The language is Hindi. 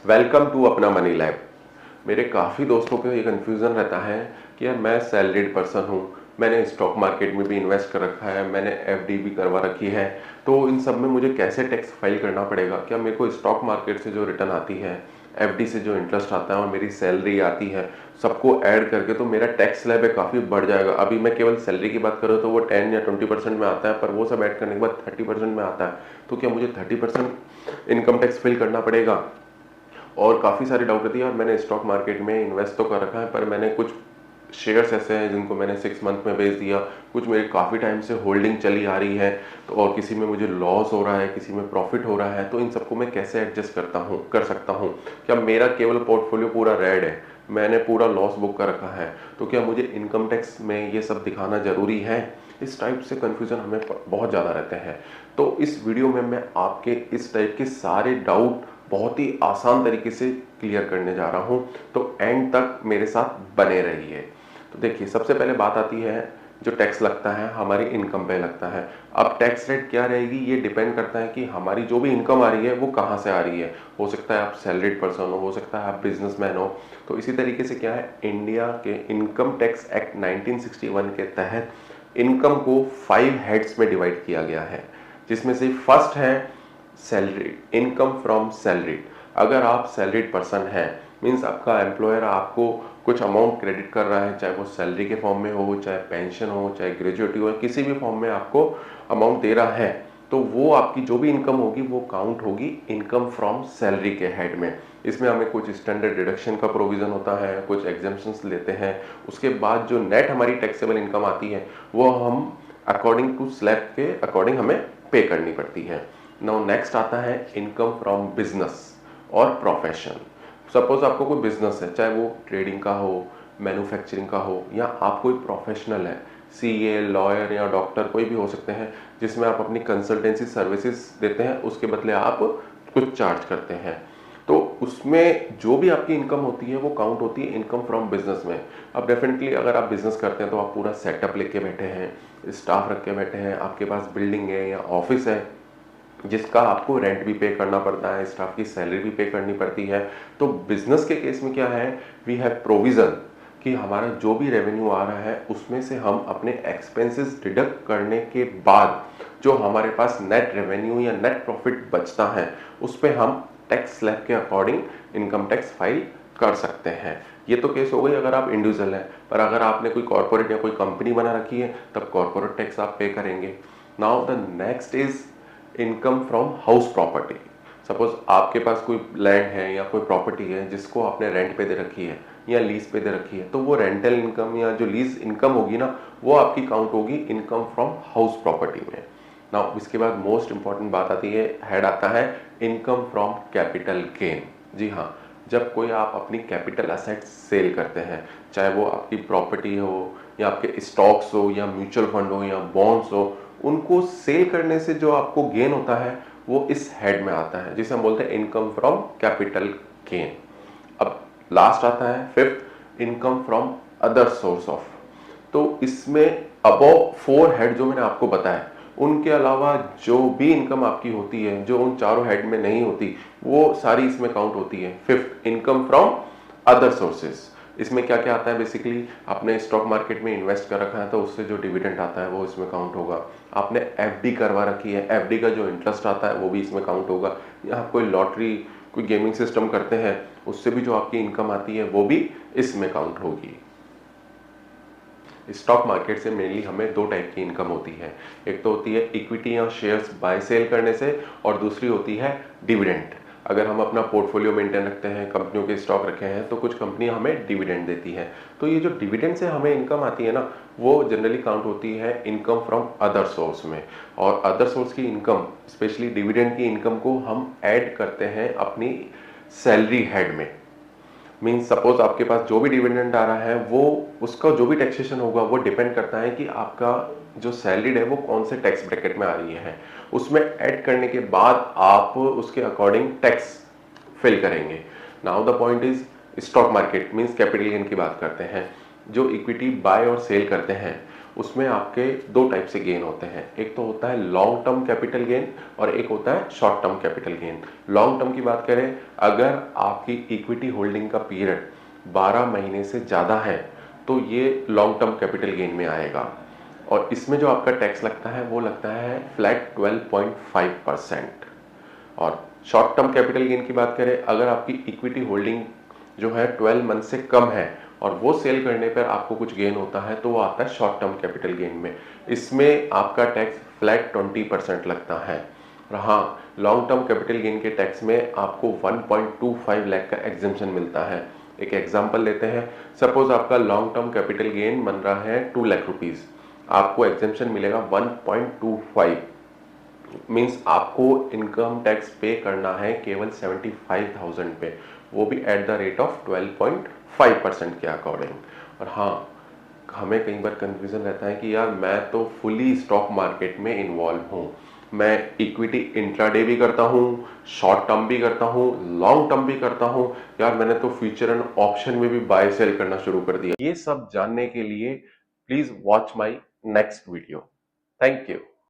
वेलकम टू अपना मनी लैब। मेरे काफ़ी दोस्तों को ये कन्फ्यूज़न रहता है कि यार मैं सैलरीड पर्सन हूँ, मैंने स्टॉक मार्केट में भी इन्वेस्ट कर रखा है, मैंने एफडी भी करवा रखी है, तो इन सब में मुझे कैसे टैक्स फाइल करना पड़ेगा? क्या मेरे को स्टॉक मार्केट से जो रिटर्न आती है, एफडी से जो इंटरेस्ट आता है और मेरी सैलरी आती है, सबको ऐड करके तो मेरा टैक्स स्लैब है काफ़ी बढ़ जाएगा। अभी मैं केवल सैलरी की बात करूँ तो वो 10 या 20% में आता है, पर वो सब ऐड करने के बाद 30% में आता है। तो क्या मुझे 30% इनकम टैक्स फिल करना पड़ेगा? और काफ़ी सारी डाउट रहती है। और मैंने स्टॉक मार्केट में इन्वेस्ट तो कर रखा है, पर मैंने कुछ शेयर्स ऐसे हैं जिनको मैंने 6 मंथ में बेच दिया, कुछ मेरी काफ़ी टाइम से होल्डिंग चली आ रही है, तो और किसी में मुझे लॉस हो रहा है, किसी में प्रॉफिट हो रहा है, तो इन सबको मैं कैसे एडजस्ट कर सकता हूँ? क्या मेरा केवल पोर्टफोलियो पूरा रेड है, मैंने पूरा लॉस बुक कर रखा है, तो क्या मुझे इनकम टैक्स में ये सब दिखाना ज़रूरी है? इस टाइप से कन्फ्यूज़न हमें बहुत ज़्यादा रहते हैं। तो इस वीडियो में मैं आपके इस टाइप के सारे डाउट बहुत ही आसान तरीके से क्लियर करने जा रहा हूं, तो एंड तक मेरे साथ बने रहिए। तो देखिए, सबसे पहले बात आती है जो टैक्स लगता है हमारी इनकम पे लगता है। अब टैक्स रेट क्या रहेगी ये डिपेंड करता है कि हमारी जो भी इनकम आ रही है वो कहाँ से आ रही है। हो सकता है आप सैलरीड पर्सन हो सकता है आप बिजनेसमैन हो। तो इसी तरीके से क्या है, इंडिया के इनकम टैक्स एक्ट 1961 के तहत इनकम को 5 हेड्स में डिवाइड किया गया है, जिसमें से फर्स्ट है सैलरी, इनकम फ्रॉम सैलरी। अगर आप सैलरीड पर्सन हैं, मीन्स आपका एम्प्लॉयर आपको कुछ अमाउंट क्रेडिट कर रहा है, चाहे वो सैलरी के फॉर्म में हो, चाहे पेंशन हो, चाहे ग्रेजुएटी हो, किसी भी फॉर्म में आपको अमाउंट दे रहा है, तो वो आपकी जो भी इनकम होगी वो काउंट होगी इनकम फ्रॉम सैलरी के हेड में। इसमें हमें कुछ स्टैंडर्ड डिडक्शन का प्रोविजन होता है, कुछ एग्जेम्पशंस लेते हैं। उसके बाद जो नेट हमारी टैक्सेबल इनकम आती है वो हम अकॉर्डिंग टू स्लैब के अकॉर्डिंग हमें पे करनी पड़ती है। नाउ नेक्स्ट आता है इनकम फ्रॉम बिजनेस और प्रोफेशन। सपोज आपको कोई बिजनेस है, चाहे वो ट्रेडिंग का हो, मैन्युफैक्चरिंग का हो, या आप कोई प्रोफेशनल है, सीए, लॉयर या डॉक्टर कोई भी हो सकते हैं, जिसमें आप अपनी कंसल्टेंसी सर्विसेज देते हैं, उसके बदले आप कुछ चार्ज करते हैं। तो उसमें जो भी आपकी इनकम होती है वो काउंट होती है इनकम फ्रॉम बिजनेस में। अब डेफिनेटली अगर आप बिजनेस करते हैं तो आप पूरा सेटअप लेके बैठे हैं, स्टाफ रख के बैठे हैं, आपके पास बिल्डिंग है या ऑफिस है जिसका आपको रेंट भी पे करना पड़ता है, स्टाफ की सैलरी भी पे करनी पड़ती है। तो बिजनेस के केस में क्या है, वी हैव प्रोविजन कि हमारा जो भी रेवेन्यू आ रहा है उसमें से हम अपने एक्सपेंसेस डिडक्ट करने के बाद जो हमारे पास नेट रेवेन्यू या नेट प्रॉफिट बचता है उस पर हम टैक्स स्लैब के अकॉर्डिंग इनकम टैक्स फाइल कर सकते हैं। ये तो केस हो गई अगर आप इंडिविजुअल हैं, पर अगर आपने कोई कॉर्पोरेट या कोई कंपनी बना रखी है तब कॉर्पोरेट टैक्स आप पे करेंगे। Now the next is income from house property. Suppose आपके पास कोई लैंड है या कोई प्रॉपर्टी है जिसको आपने रेंट पे दे रखी है या लीज पे दे रखी है, तो वो रेंटल इनकम या जो लीज इनकम होगी ना, वो आपकी काउंट होगी इनकम फ्रॉम हाउस प्रॉपर्टी में। नाउ इसके बाद मोस्ट इंपॉर्टेंट बात आती है, हेड आता है इनकम फ्रॉम कैपिटल गेन। जी हाँ, जब कोई आप अपनी कैपिटल असेट्स सेल करते हैं, चाहे वो आपकी प्रॉपर्टी हो या आपके स्टॉक्स हो या म्यूचुअल फंड हो या बॉन्ड्स हो, उनको सेल करने से जो आपको गेन होता है वो इस हेड में आता है, जिसे हम बोलते हैं इनकम फ्रॉम कैपिटल गेन। अब लास्ट आता है fifth, income from other source of. तो इसमें अबव 4 हेड जो मैंने आपको बताया, उनके अलावा जो भी इनकम आपकी होती है जो उन चारों हेड में नहीं होती, वो सारी इसमें काउंट होती है। Fifth, income from other sources. इसमें क्या क्या आता है, बेसिकली आपने स्टॉक मार्केट में इन्वेस्ट कर रखा है तो उससे जो डिविडेंड आता है वो इसमें काउंट होगा। आपने एफडी करवा रखी है, एफडी का जो इंटरेस्ट आता है वो भी इसमें काउंट होगा। या आप कोई लॉटरी, कोई गेमिंग सिस्टम करते हैं, उससे भी जो आपकी इनकम आती है वो भी इसमें काउंट होगी। स्टॉक मार्केट से मेनली हमें 2 टाइप की इनकम होती है। एक तो होती है इक्विटी या शेयर्स बाय सेल करने से, और दूसरी होती है डिविडेंड। अगर हम अपना पोर्टफोलियो मेंटेन रखते हैं, कंपनियों के स्टॉक रखे हैं, तो कुछ कंपनियां हमें डिविडेंड देती है। तो ये जो डिविडेंड से हमें इनकम आती है ना, वो जनरली काउंट होती है इनकम फ्रॉम अदर सोर्स में। और अदर सोर्स की इनकम, स्पेशली डिविडेंड की इनकम को हम ऐड करते हैं अपनी सैलरी हेड में। मीन्स सपोज आपके पास जो भी डिविडेंड आ रहा है, वो उसका जो भी टैक्सेशन होगा वो डिपेंड करता है कि आपका जो सैलरीड है वो कौन से टैक्स ब्रैकेट में आ रही है। उसमें ऐड करने के बाद आप उसके अकॉर्डिंग टैक्स फिल करेंगे। Now the point is, stock market means capital gain की बात करते हैं। जो इक्विटी बाय और सेल करते हैं उसमें आपके दो टाइप से गेन होते हैं। एक तो होता है लॉन्ग टर्म कैपिटल गेन और एक होता है short term capital gain. Long term की बात करें, अगर आपकी इक्विटी होल्डिंग का पीरियड 12 महीने से ज़्यादा है तो ये लॉन्ग टर्म कैपिटल गेन में आएगा, और इसमें जो आपका टैक्स लगता है वो लगता है फ्लैट 12.5%। और शॉर्ट टर्म कैपिटल गेन की बात करें, अगर आपकी इक्विटी होल्डिंग जो है 12 मंथ से कम है और वो सेल करने पर आपको कुछ गेन होता है तो वो आता है शॉर्ट टर्म कैपिटल गेन में। इसमें आपका टैक्स फ्लैट 20% लगता है। और हाँ, लॉन्ग टर्म कैपिटल गेन के टैक्स में आपको 1.25 लाख का एग्जेम्पशन मिलता है। एक एग्जांपल लेते हैं, सपोज आपका लॉन्ग टर्म कैपिटल गेन बन रहा है 2 लाख रुपीस, आपको एग्जेम्पशन मिलेगा 1.25, मीन्स आपको इनकम टैक्स पे करना है केवल 75,000 पे, वो भी एट द रेट ऑफ 12.5% के अकॉर्डिंग। और हाँ, हमें कई बार कंफ्यूजन रहता है कि यार मैं तो फुली स्टॉक मार्केट में इन्वॉल्व हूँ, मैं इक्विटी इंट्राडे भी करता हूँ, शॉर्ट टर्म भी करता हूँ, लॉन्ग टर्म भी करता हूँ, यार मैंने तो फ्यूचर एंड ऑप्शन में भी बाय सेल करना शुरू कर दिया। ये सब जानने के लिए please watch my next video. Thank you.